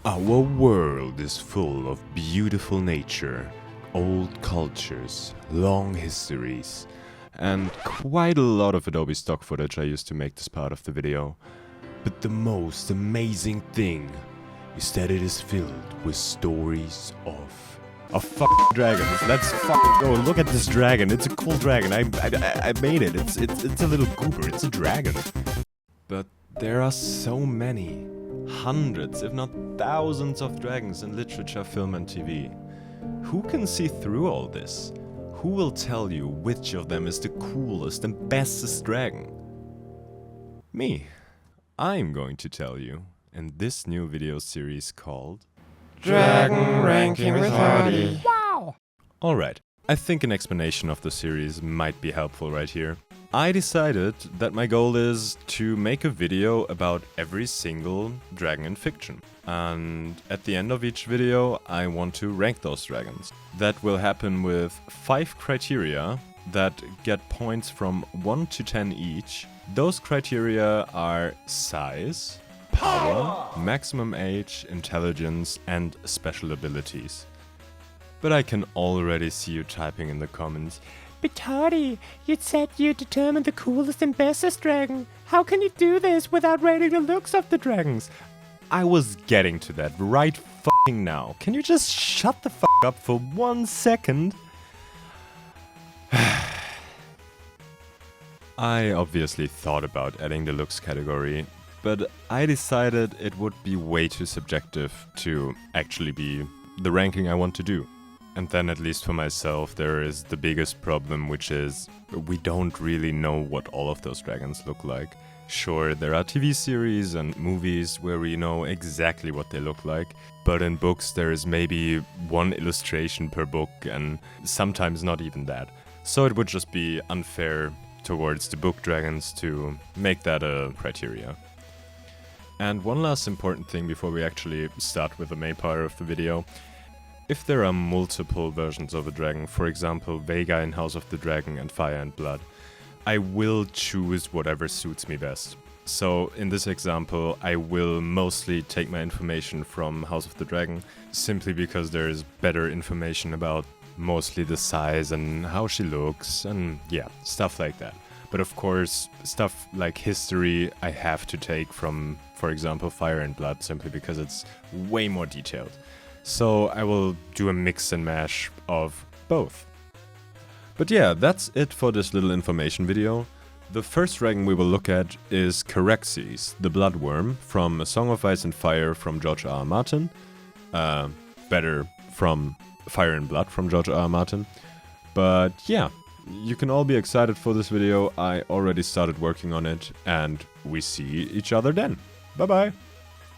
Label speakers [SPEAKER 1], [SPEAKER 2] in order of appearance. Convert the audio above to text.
[SPEAKER 1] Our world is full of beautiful nature, old cultures, long histories, and quite a lot of Adobe stock footage I used to make this part of the video. But the most amazing thing is that it is filled with stories of fucking dragons. Let's fucking go. Look at this dragon. It's a cool dragon. I made it. It's a little goober. It's a dragon. But there are so many. Hundreds, if not thousands of dragons in literature, film and TV. Who can see through all this? Who will tell you which of them is the coolest and bestest dragon? Me. I'm going to tell you in this new video series called
[SPEAKER 2] Dragon Ranking with Hottie.
[SPEAKER 3] Wow!
[SPEAKER 1] Alright, I think an explanation of the series might be helpful right here. I decided that my goal is to make a video about every single dragon in fiction. And at the end of each video, I want to rank those dragons. That will happen with 5 criteria that get points from 1 to 10 each. Those criteria are size, power, maximum age, intelligence, and special abilities. But I can already see you typing in the comments,
[SPEAKER 3] But Hottie, you said you determined the coolest and bestest dragon. How can you do this without rating the looks of the dragons?
[SPEAKER 1] I was getting to that right fucking now. Can you just shut the fuck up for 1 second? I obviously thought about adding the looks category, but I decided it would be way too subjective to actually be the ranking I want to do. And then, at least for myself, there is the biggest problem, which is we don't really know what all of those dragons look like. Sure, there are TV series and movies where we know exactly what they look like, but in books there is maybe 1 illustration per book and sometimes not even that. So it would just be unfair towards the book dragons to make that a criteria. And one last important thing before we actually start with the main part of the video. If there are multiple versions of a dragon, for example Vega in House of the Dragon and Fire and Blood, I will choose whatever suits me best. So in this example, I will mostly take my information from House of the Dragon, simply because there is better information about mostly the size and how she looks and yeah, stuff like that. But of course, stuff like history I have to take from, for example, Fire and Blood, simply because it's way more detailed. So I will do a mix and mash of both. But yeah, that's it for this little information video. The first dragon we will look at is Caraxes, the Bloodworm, from A Song of Ice and Fire from George R.R. Martin. Better from Fire and Blood from George R.R. Martin. But yeah, you can all be excited for this video. I already started working on it, and we see each other then. Bye bye!